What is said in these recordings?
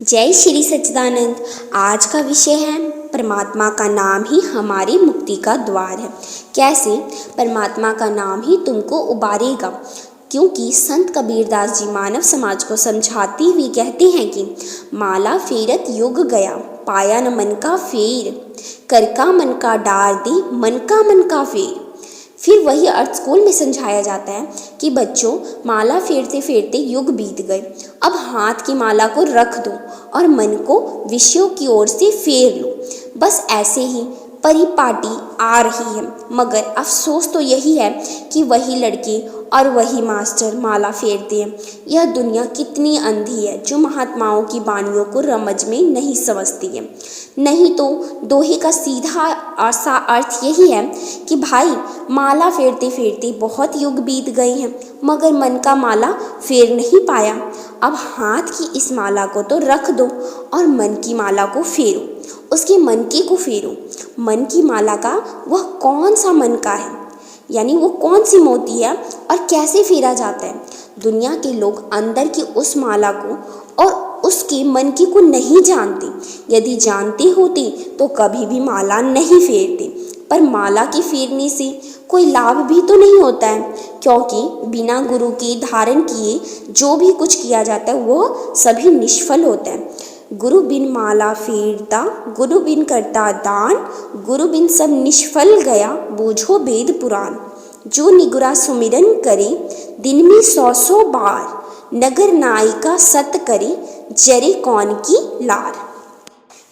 जय श्री सच्चिदानंद। आज का विषय है परमात्मा का नाम ही हमारी मुक्ति का द्वार है। कैसे? परमात्मा का नाम ही तुमको उबारेगा। क्योंकि संत कबीरदास जी मानव समाज को समझाते हुए कहते हैं कि माला फेरत युग गया, पाया न मन का फेर, कर का मन का डार दे, मन का फेर। फिर वही अर्थ स्कूल में समझाया जाता है कि बच्चों, माला फेरते फेरते युग बीत गए, अब हाथ की माला को रख दो और मन को विषयों की ओर से फेर लो। बस ऐसे ही परिपाटी आ रही है, मगर अफसोस तो यही है कि वही लड़के और वही मास्टर माला फेरते हैं। यह दुनिया कितनी अंधी है जो महात्माओं की वाणियों को रमज में नहीं समझती है। नहीं तो दोहे का सीधा सा अर्थ यही है कि भाई, माला फेरते फेरते बहुत युग बीत गए हैं, मगर मन का माला फेर नहीं पाया। अब हाथ की इस माला को तो रख दो और मन की माला को फेरो, उसके मन की को फेरो। मन की माला का वह कौन सा मन का है, यानी वो कौन सी मोती है और कैसे फेरा जाता है। दुनिया के लोग अंदर की उस माला को और उसके मन की को नहीं जानते। यदि जानते होते तो कभी भी माला नहीं फेरते। पर माला के फेरने से कोई लाभ भी तो नहीं होता है, क्योंकि बिना गुरु के धारण किए जो भी कुछ किया जाता है वह सभी निष्फल होता है। गुरु बिन माला फेरता, गुरु बिन करता दान, गुरु बिन सब निष्फल गया, बूझो वेद पुराण। जो निगुरा सुमिरन करे, दिन में 100 बार, नगर नायिका सत करे, जरे कौन की लार।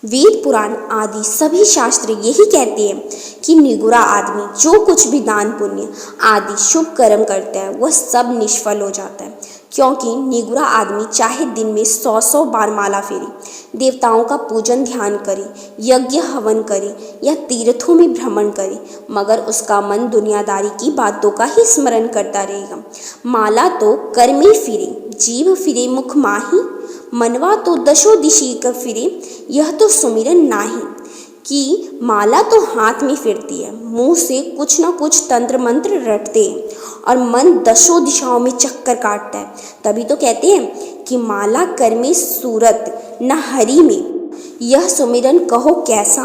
वेद पुराण आदि सभी शास्त्र यही कहते हैं कि निगुरा आदमी जो कुछ भी दान पुण्य आदि शुभ कर्म करता है वह सब निष्फल हो जाता है। क्योंकि निगुरा आदमी चाहे दिन में 100 बार माला फेरे, देवताओं का पूजन ध्यान करे, यज्ञ हवन करे या तीर्थों में भ्रमण करे, मगर उसका मन दुनियादारी की बातों का ही स्मरण करता रहेगा। माला तो कर में फिरे, जीव फिरे मुख माही, मनवा तो दशो दिशी का फिरे, यह तो सुमिरन नाही। कि माला तो हाथ में फिरती है, मुंह से कुछ ना कुछ तंत्र मंत्र रटते हैं और मन दशों दिशाओं में चक्कर काटता है। तभी तो कहते हैं कि माला कर में सूरत न हरि में, यह सुमिरन कहो कैसा,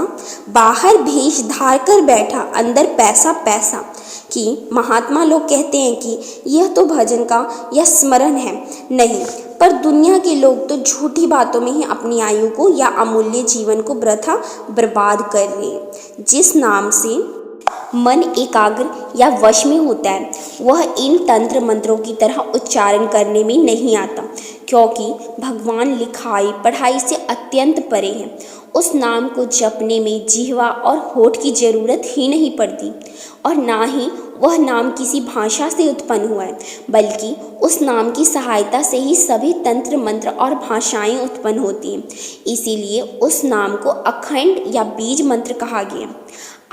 बाहर भेष धार कर बैठा, अंदर पैसा पैसा। कि महात्मा लोग कहते हैं कि यह तो भजन का या स्मरण है, नहीं, पर दुनिया के लोग तो झूठी बातों में ही अपनी आयु को या अमूल्य जीवन को वृथा बर्बाद कर रहे हैं। जिस नाम से मन एकाग्र या वश में होता है वह इन तंत्र मंत्रों की तरह उच्चारण करने में नहीं आता, क्योंकि भगवान लिखाई पढ़ाई से अत्यंत परे हैं। उस नाम को जपने में जिह्वा और होठ की जरूरत ही नहीं पड़ती, और ना ही वह नाम किसी भाषा से उत्पन्न हुआ है, बल्कि उस नाम की सहायता से ही सभी तंत्र मंत्र और भाषाएं उत्पन्न होती हैं। इसीलिए उस नाम को अखंड या बीज मंत्र कहा गया।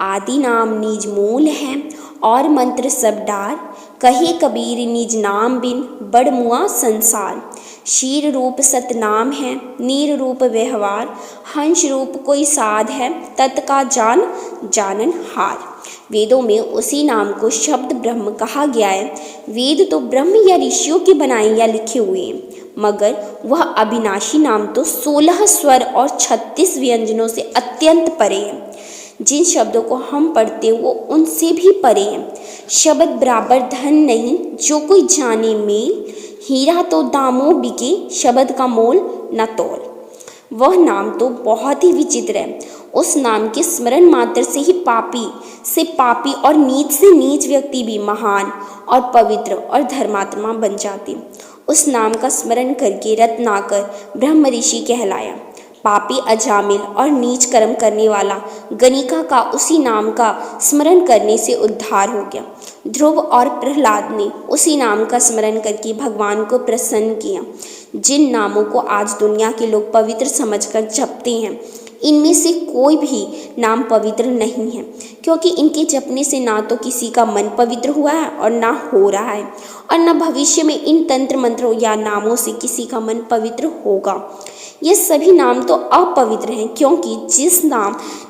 आदि नाम निज मूल है और मंत्र सब डार, कहे कबीर निज नाम बिन बड़ मुआ संसार। शीर रूप सतनाम है, नीर रूप व्यवहार, हंस रूप कोई साध है, तत्का जानन हार। वेदों में उसी नाम को शब्द ब्रह्म कहा गया है। वेद तो ब्रह्म या ऋषियों के बनाए या लिखे हुए हैं, मगर वह अविनाशी नाम तो 16 स्वर और 36 व्यंजनों से अत्यंत परे है। जिन शब्दों को हम पढ़ते हैं वो उनसे भी परे हैं। शब्द बराबर धन नहीं, जो कोई जाने मेल, हीरा तो दामों बिके, शब्द का मोल न तोल। वह नाम तो बहुत ही विचित्र है। उस नाम के स्मरण मात्र से ही पापी से पापी और नीच से नीच व्यक्ति भी महान और पवित्र और धर्मात्मा बन जाते। उस नाम का स्मरण करके रत्नाकर ब्रह्म ऋषि कहलाया। पापी अजामिल और नीच कर्म करने वाला गणिका का उसी नाम का स्मरण करने से उद्धार हो गया। ध्रुव और प्रहलाद ने उसी नाम का स्मरण करके भगवान को प्रसन्न किया। जिन नामों को आज दुनिया के लोग पवित्र समझकर जपते हैं, इनमें से कोई भी नाम पवित्र नहीं है, क्योंकि इनके जपने से ना तो किसी का मन पवित्र हुआ है और ना हो रहा है, और न भविष्य में इन तंत्र मंत्रों या नामों से किसी का मन पवित्र होगा। ये सभी नाम तो अपवित्र हैं, क्योंकि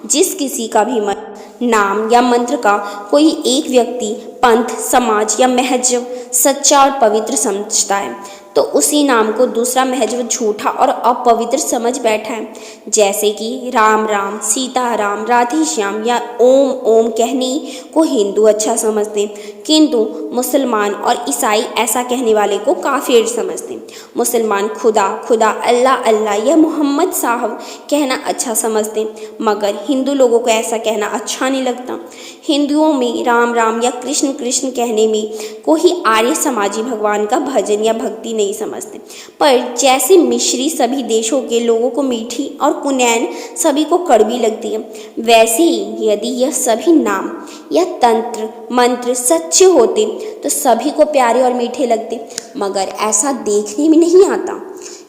जिस किसी का भी मन नाम या मंत्र का कोई एक व्यक्ति पंथ समाज या महजब सच्चा और पवित्र समझता है तो उसी नाम को दूसरा महज झूठा और अपवित्र समझ बैठा है। जैसे कि राम राम, सीता राम, राधे श्याम या ओम ओम कहने को हिंदू अच्छा समझते हैं, किंतु मुसलमान और ईसाई ऐसा कहने वाले को काफिर समझते हैं। मुसलमान खुदा खुदा, अल्लाह अल्लाह या मोहम्मद साहब कहना अच्छा समझते हैं, मगर हिंदू लोगों को ऐसा कहना अच्छा नहीं लगता। हिंदुओं में राम राम या कृष्ण कृष्ण कहने में को ही आर्य समाजी भगवान का भजन या भक्ति नहीं समझते। पर जैसे मिश्री सभी देशों के लोगों को मीठी और कुनैन सभी को कड़वी लगती है, वैसे ही यदि यह सभी नाम या तंत्र मंत्र सच्चे होते तो सभी को प्यारे और मीठे लगते, मगर ऐसा देखने में नहीं आता,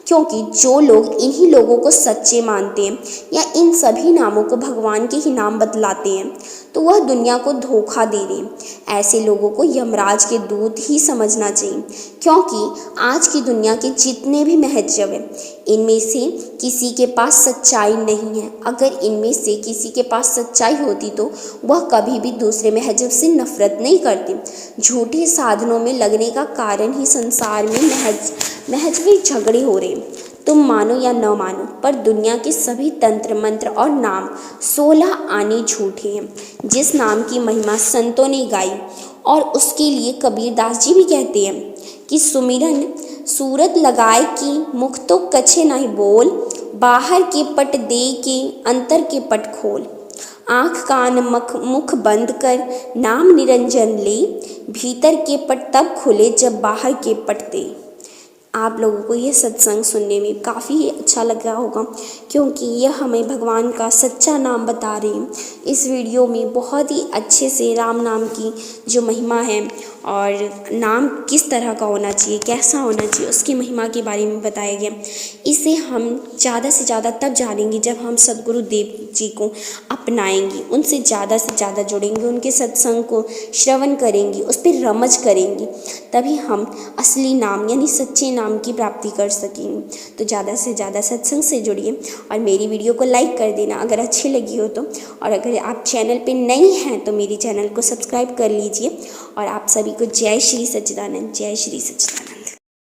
क्योंकि जो लोग इन्हीं लोगों को सच्चे मानते हैं या इन सभी नामों को भगवान के ही नाम बतलाते हैं, तो वह दुनिया को धोखा दे रहे हैं। ऐसे लोगों को यमराज के दूत ही समझना चाहिए, क्योंकि आज की दुनिया के जितने भी महजब हैं, इनमें से किसी के पास सच्चाई नहीं है। अगर इनमें से किसी के पास सच्चाई होती तो वह कभी भी दूसरे महजब से नफरत नहीं करते। झूठे साधनों में लगने का कारण ही संसार में महजबी झगड़े हो रहे हैं। तुम मानो या न मानो, पर दुनिया के सभी तंत्र मंत्र और नाम 16 आने झूठे हैं। जिस नाम की महिमा संतों ने गाई और उसके लिए कबीरदास जी भी कहते हैं कि सुमिरन सूरत लगाए कि मुख तो कछे नहीं बोल, बाहर के पट दे के अंतर के पट खोल। आँख कान मुख बंद कर नाम निरंजन ले, भीतर के पट तब खुले जब बाहर के पट दे। आप लोगों को ये सत्संग सुनने में काफ़ी अच्छा लग रहा होगा, क्योंकि यह हमें भगवान का सच्चा नाम बता रहे हैं। इस वीडियो में बहुत ही अच्छे से राम नाम की जो महिमा है और नाम किस तरह का होना चाहिए, कैसा होना चाहिए, उसकी महिमा के बारे में बताया गया। इसे हम ज़्यादा से ज़्यादा तब जानेंगे जब हम सद्गुरु देव जी को अपनाएंगे, उनसे ज़्यादा से ज़्यादा जुड़ेंगे, उनके सत्संग को श्रवण करेंगे, उस पर रमज करेंगे, तभी हम असली नाम यानी सच्चे नाम की प्राप्ति कर सकेंगे। तो ज़्यादा से ज़्यादा सत्संग से जुड़िए और मेरी वीडियो को लाइक कर देना अगर अच्छी लगी हो तो। और अगर आप चैनल पे नए हैं तो मेरे चैनल को सब्सक्राइब कर लीजिए। और आप सभी को जय श्री सच्चिदानंद, जय श्री सच्चिदानंद।